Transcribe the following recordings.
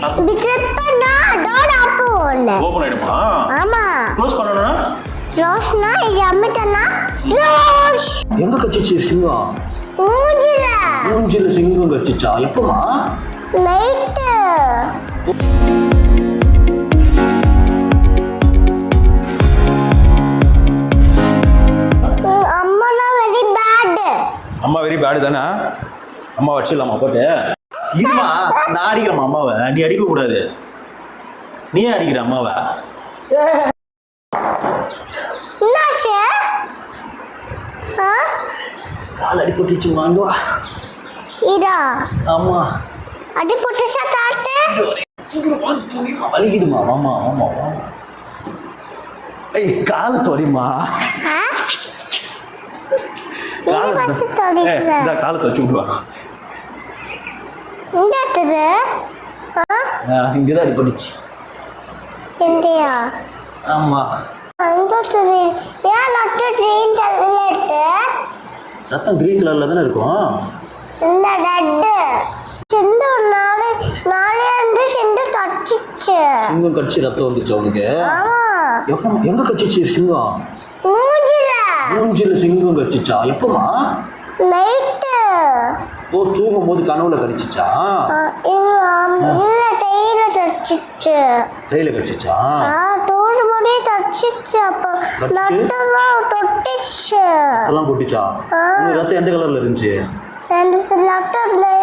இப்படி கிளிக் பண்ணா door open ஆயிடுமா? ஆமா. க்ளோஸ் பண்ணனும்னா? க்ளோஸ்னா இது அமுத்தனா க்ளோஸ். எங்க கச்சிச்சு சிங்கம்? மூஞ்சில. மூஞ்சில சிங்கம் கச்சிச்சா? எப்பமா? நைட். அம்மா வெரி பேட் தானே? அம்மா வச்சிடலாமா போட்டு? இருமா, நான் அடிக்கிறேன் அம்மாவை. நீ அடிக்க கூடாது. நீ அடிக்கிற அம்மாவை. கால் அடிபட்டுச்சு வாங்குவா. இதா ஆமா அடிபட்டுச்சா காட்டு. சீக்கிரம் வந்து துணிமா வலிக்குதுமா. ஆமா ஆமா ஆமா. ஏய் கால் தொடிமா. இது பஸ் தொடிங்க. இந்த கால் தொச்சு விடுவா. இந்த இடத்துல இங்க தான் அடிபட்டுச்சு. எங்கயா? ஆமா. அந்த இடத்துல ஏன் லட்டு கிரீன் கலர்ல? ரத்தம் கிரீன் கலர்ல தானே இருக்கும். இல்ல ரெட். சிந்து நாளே அன்று சிந்து கச்சிச்சு. சிங்கம் கடிச்சு ரத்தம் வந்துச்சு உனக்கு? ஆமா. எங்க கச்சிச்சு சிங்கம்? மூஞ்சில. மூஞ்சில சிங்கம் கடிச்சிச்சா? எப்பமா? நைட். ஓ, தூங்கும் போது கனவுல கடிச்சிச்சா? இல்ல கையில கச்சிச்சு. கையில கடிச்சிச்சா? தூசு முடி கச்சிச்சு. அப்ப லட்டெல்லாம் தொட்டிச்சு. அதெல்லாம் கொட்டிச்சா? உனக்கு ரத்தம் எந்த கலர்ல இருந்துச்சு? எனக்கு லட்டெல்லாம்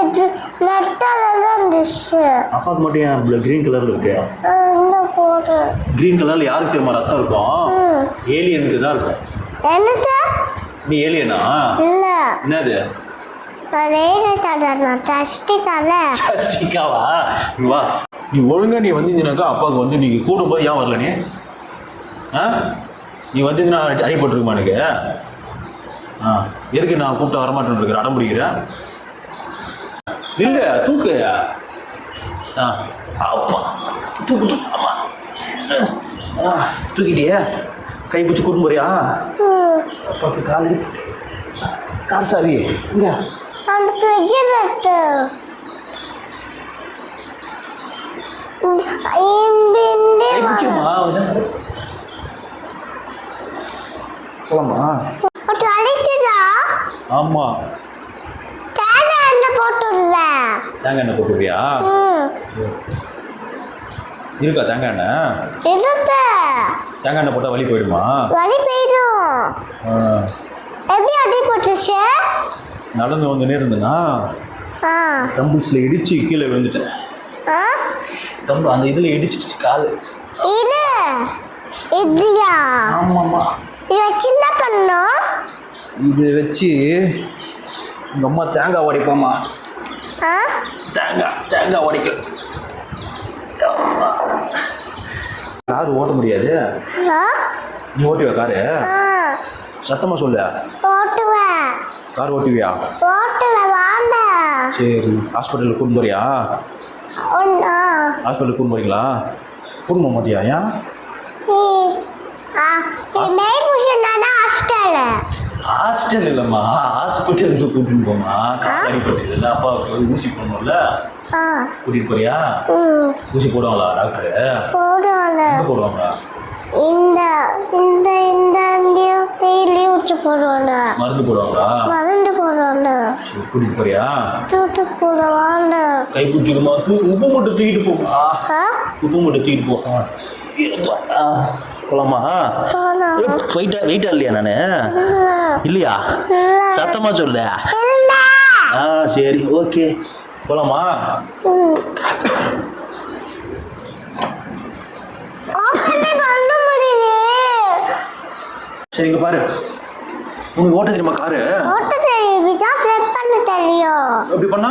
இருந்துச்சு. அப்பாவுக்கு மட்டும் ஏன் கிரீன் கலர்ல இருக்கு? இந்த போடு. கிரீன் கலர்ல யாருக்கு தெரியுமா ரத்தம் இருக்கும்? ஏலியனுக்கு தான் இருக்கும். எனக்கு நீ ஏலியனா? இல்ல. என்னது? ஸ்டிக்காவா? வா, நீ ஒழுங்கா நீ வந்தீங்கன்னாக்கா அப்பாவுக்கு வந்து நீ கூடும்போது ஏன் வரல நீ? நீ வந்தீங்கன்னா அடிபட்டுருக்குமா எனக்கு? எதுக்கு நான் கூப்பிட்டு வரமாட்டேன்னு இருக்கிற அடம் பிடிக்கிறேன்? இல்ல தூக்கு. அப்பா தூக்கு தூக்கு. ஆமா தூக்கிட்டியே. கை பிடிச்சி கூட்டு போறியா? அப்பாவுக்கு கால் சாரி இங்க அந்த ஃப்ரிட்ஜில் இருக்கு. போலாமா? ஆமா. தேங்காய் எண்ணெய் போட்டுள்ள. தேங்காய் எண்ணெய் போட்டுவியா? இருக்கா தேங்காய் எண்ணெய்? இருக்கு. தேங்காய் எண்ணெய் போட்டால் வலி போயிடுமா? வலி போயிடும். எப்படி அடி போட்டுச்சு? நடந்து வந்து நேர்ந்தனா தம்புஸ்ல இடிச்சு கீழே விழுந்துட்டேன். தம்பு அந்த இதுல இடிச்சிருச்சு காலு. இது இதுயா? ஆமாம்மா. இது வச்சு என்ன பண்ணோம்? இது வச்சு உங்க அம்மா தேங்காய் உடைப்பாமா. தேங்காய் உடைக்கிறது. கார் ஓட்ட முடியாது. நீ ஓட்டுவியா காரு? சத்தமா சொல்லு. ஓட்டுவேன். கார் ஓட்டுவியா? ஓட்டுவேன். வாங்க. சரி, ஹாஸ்பிட்டலுக்கு கூட்டு போறியா? ஹாஸ்பிட்டலுக்கு கூட்டு போறீங்களா? கூட்டு போக மாட்டியா? ஏன்? ஹாஸ்டல் இல்லைம்மா, ஹாஸ்பிட்டலுக்கு கூட்டிட்டு போமா. கால் அடிப்பட்டது இல்லை, அப்பாவுக்கு ஊசி போடணும்ல. கூட்டிட்டு போறியா? ஊசி போடுவாங்களா டாக்டர்? போடுவாங்க. மருந்து போடுவாங்களா? கூட்டிட்டு போறியா? கை பிடிச்சிக்குமா? உப்பு மட்டும் தூக்கிட்டு போமா. உப்பு மட்டும் தூக்கிட்டு போ. போலாமா? வெயிட்டா இல்லையா நானு? இல்லையா? சத்தமா சொல்லு. சரி ஓகே போலாமா? சரி இங்க பாரு. உனக்கு ஓட்ட தெரியுமா காரு? ஓட்ட தெரியும். தெரியும். எப்படி பண்ணா?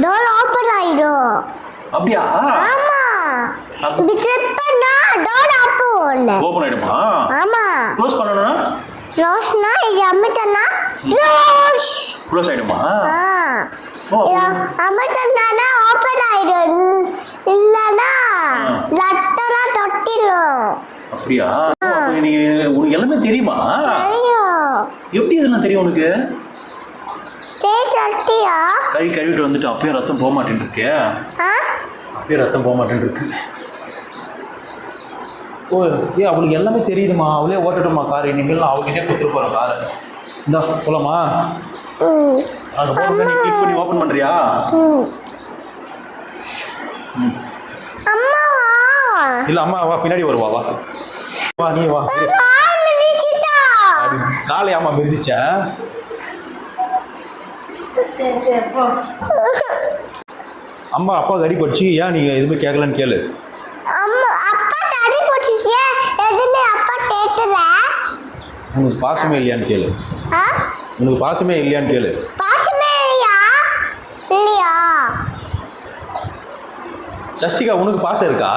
டோர் ஓபன் ஆயிடும். அப்படியா? ஆமா. இப்படி கிளிக் பண்ணா டோர் ஓபன் ஆயிடுமா? ஆமா. க்ளோஸ் பண்ணனும்னா? க்ளோஸ்னா இது அமுத்தனா க்ளோஸ். க்ளோஸ் ஆயிடுமா? அமுத்தனா ஓபன் ஆயிடும். இல்லனா லட்டெல்லாம் தொட்டிடும். அப்படியா? நீங்க உனக்கு எல்லாமே தெரியுமா? தெரியும். எப்படி இதெல்லாம் தெரியும் உனக்கு? தேய்ச்சா கட்டியா கை கழுவிட்டு வந்துட்டு அப்பயும் ரத்தம் போக மாட்டேன்னு இருக்கு. அப்பயும் ரத்தம் போக மாட்டேன்னு இருக்கு. ஓ அவளுக்கு எல்லாமே தெரியுதுமா, அவளே ஓட்டட்டுமா கார், இனிமேல் அவகிட்டே கொடுத்துட்டு போகிறோம் காரை. இந்தா போலாமா? அங்கே போக நீ கிளிக் பண்ணி ஓப்பன் பண்ணுறியா? இல்லை அம்மா வா, பின்னாடி வருவா, வா வா நீ வா. காலை அம்மா மிதிச்ச. அம்மா அப்பா கடி படிச்சு ஏன் நீங்க எதுவுமே கேட்கலன்னு கேளு. உனக்கு பாசமே இல்லையான்னு கேளு. உனக்கு பாசமே இல்லையான்னு கேளு. சஷ்டிகா உனக்கு பாசம் இருக்கா?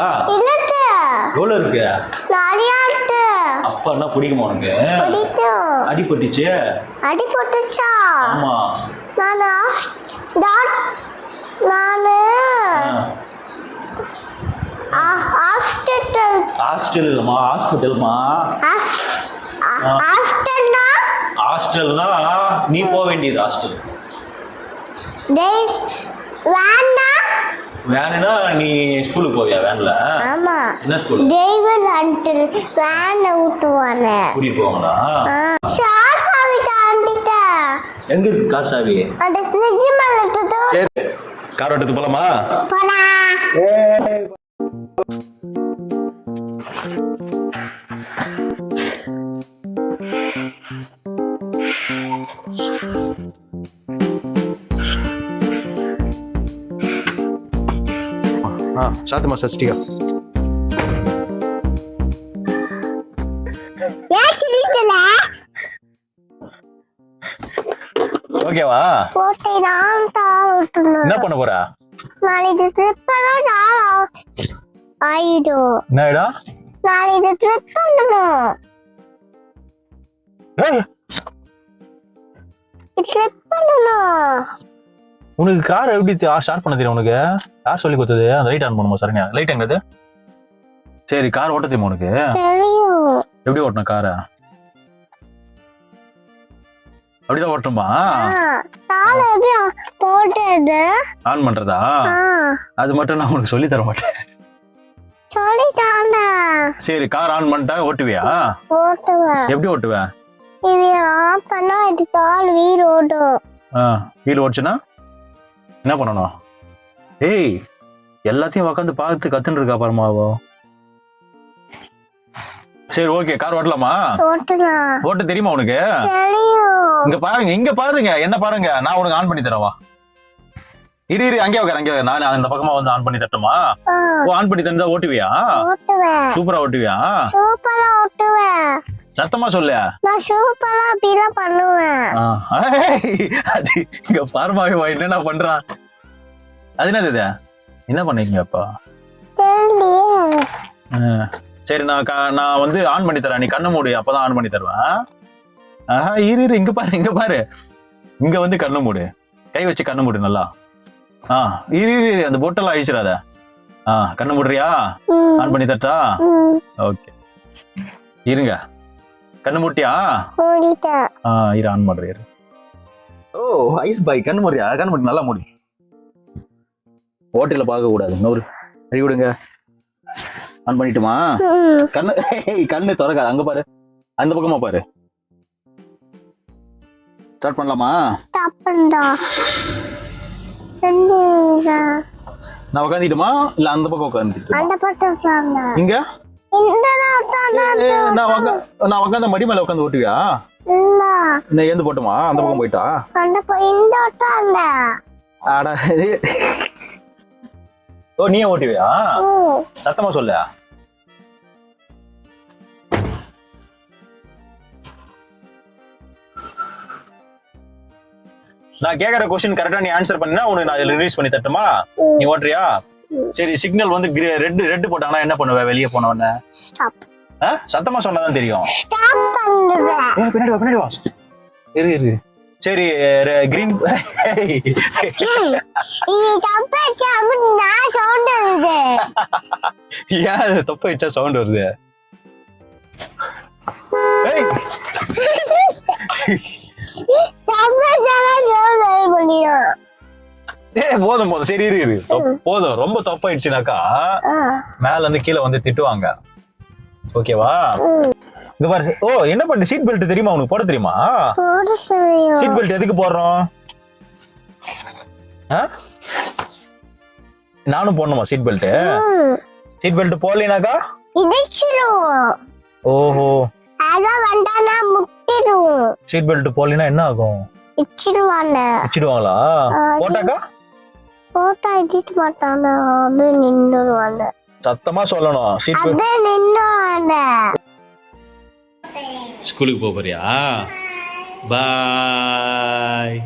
எவ்வளோ இருக்கு? அப்பா என்ன பிடிக்குமா உனக்கு? அடிபட்டுச்சு. அடிபட்டுச்சா? ஆமா. ஹாஸ்டல் இல்லம்மா, ஹாஸ்பிட்டல்மா. ஹாஸ்டல்னா நீ போக வேண்டியது ஹாஸ்டல். வேனா நீ ஸ்கூலுக்கு போவியா வேன்ல? ஆமா. என்ன ஸ்கூல்? டேவிட் அங்கிள் வேன் ஊட்டுவாங்க. கூட்டிட்டு போவாங்களா? சாவி தாண்டிட்ட. எங்க இருக்கு கார் சாவி? அந்த ஃப்ரிட்ஜ் மேல இருக்குது. சரி கார் ஓட்டத்து போலாமா? போடா. சாத்துமா சஷ்டிகா. ஓகேவா? என்ன பண்ண போற? நாளைக்கு ட்ரிப் பண்ணணும். ஆயிடும். என்னடா? நாளைக்கு ட்ரிப் பண்ணணும். ட்ரிப் பண்ணணும். உனக்கு கார் எப்படி ஸ்டார்ட் பண்ண தெரியும்? உனக்கு யார் சொல்லி கொடுத்தது? அந்த லைட் ஆன் பண்ணுமா? சரிங்க, லைட் எங்கது? சரி கார் ஓட்ட தெரியுமா உனக்கு? தெரியும். எப்படி ஓட்டணும் காரை? அப்படிதான் ஓட்டணுமா? கார் எப்படி போடுறது? ஆன் பண்றதா? அது மட்டும் நான் உனக்கு சொல்லி தர மாட்டேன். சொல்லிட்டாண்டா. சரி கார் ஆன் பண்ணிட்டா ஓட்டுவியா? ஓட்டுவேன். எப்படி ஓட்டுவ? இது ஆன் பண்ணா இது கால் வீல் ஓடும். வீல் ஓடுச்சுன்னா என்ன பண்ணணும்? ஏய் எல்லாத்தையும் உட்காந்து பார்த்து கத்துன்னு இருக்கா பாருமாவோ. சரி ஓகே கார் ஓட்டலாமா? ஓட்டலாம். ஓட்ட தெரியுமா உனக்கு? தெரியும். இங்க பாருங்க என்ன பாருங்க, நான் உனக்கு ஆன் பண்ணி தரவா? இரு அங்கே உட்கார, அங்கே நான் அந்த பக்கமா வந்து ஆன் பண்ணி தட்டுமா? ஆன் பண்ணி தந்தா ஓட்டுவியா? ஓட்டுவேன். சூப்பரா ஓட்டுவியா? சூப்பரா ஓட்டுவேன். சத்தமா சொல்லு. நான் சூப்பரா அப்படிலாம் பண்ணுவேன். அது இங்க பாருமாவே என்ன பண்றான்? அது என்னது? என்ன பண்ணீங்க அப்பா? சரி நான் வந்து ஆன் பண்ணி தரேன், நீ கண்ணு மூடு, அப்பதான் ஆன் பண்ணி தருவேன். இரு இங்க பாரு இங்க வந்து கண்ணு மூடு, கை வச்சு கண்ணு மூடு நல்லா. இரு அந்த பொட்டெல்லாம் அழிச்சிடாத. கண்ணு மூடுறியா? ஆன் பண்ணி தட்டா? ஓகே இருங்க, கண்ணு மூட்டியா? இரு ஆன் பண்றேன். ஓ ஐஸ் பாய் கண்ணு மூடியா? கண்ணு மூடி நல்லா மூடி. ஹோட்டல்ல பார்க்க கூடாது, நூறு கை விடுங்க. ஆன் பண்ணிட்டுமா? கண்ணு திறக்காது, அங்க பாரு, அந்த பக்கமா பாரு. ஸ்டார்ட் பண்ணலாமா? நான் உட்காந்துட்டுமா இல்ல அந்த பக்கம் உட்காந்துட்டு? இங்க நான் உட்காந்த மடி மேல உட்காந்து ஓட்டுவியா? என்ன ஏந்து போட்டுமா? அந்த பக்கம் போயிட்டா? ஆடா ஓ நீயே ஓட்டுவியா? சத்தமா சொல்ல. நான் கேக்குற கொஸ்டின் கரெக்டா நீ ஆன்சர் பண்ணினா உனக்கு நான் ரிலீஸ் பண்ணி தட்டுமா? நீ ஓட்டுறியா? சரி சிக்னல் வந்து ரெட் போட்டாங்கன்னா என்ன பண்ணுவ? வெளியே போனவன சத்தமா சொன்னாதான் தெரியும். பின்னாடி வா இரு. சரி கிரீன் ஏன் தப்ப வச்சா சவுண்ட் வருது? அப்பா சொன்னா பண்ணிடும். போதும் போதும் சரி இரு போதும். ரொம்ப தப்பாயிடுச்சுனாக்கா மேல இருந்து கீழே வந்து திட்டுவாங்க. ஓகேவா? இங்க பாரு. ஓ என்ன பண்ணு, சீட் பெல்ட் தெரியுமா உனக்கு போட தெரியுமா? சீட் பெல்ட் எதுக்கு போடுறோம்? நானும் போடணுமா சீட் பெல்ட்? சீட் பெல்ட் போடலினாக்கா இடிச்சிடுவோம். ஓஹோ, அதான் வந்தானா முட்டிடுவோம். சீட் பெல்ட் போடலினா என்ன ஆகும்? இச்சிடுவாங்களா? போட்டாக்கா போட்டா இடிக்க மாட்டாங்க, அப்படியே நின்றுவாங்க. சத்தமா சொல்லணும். சீட் பெல்ட் அப்படியே நின்றுவாங்க. ஸ்கூலுக்கு போறியா? பாய்.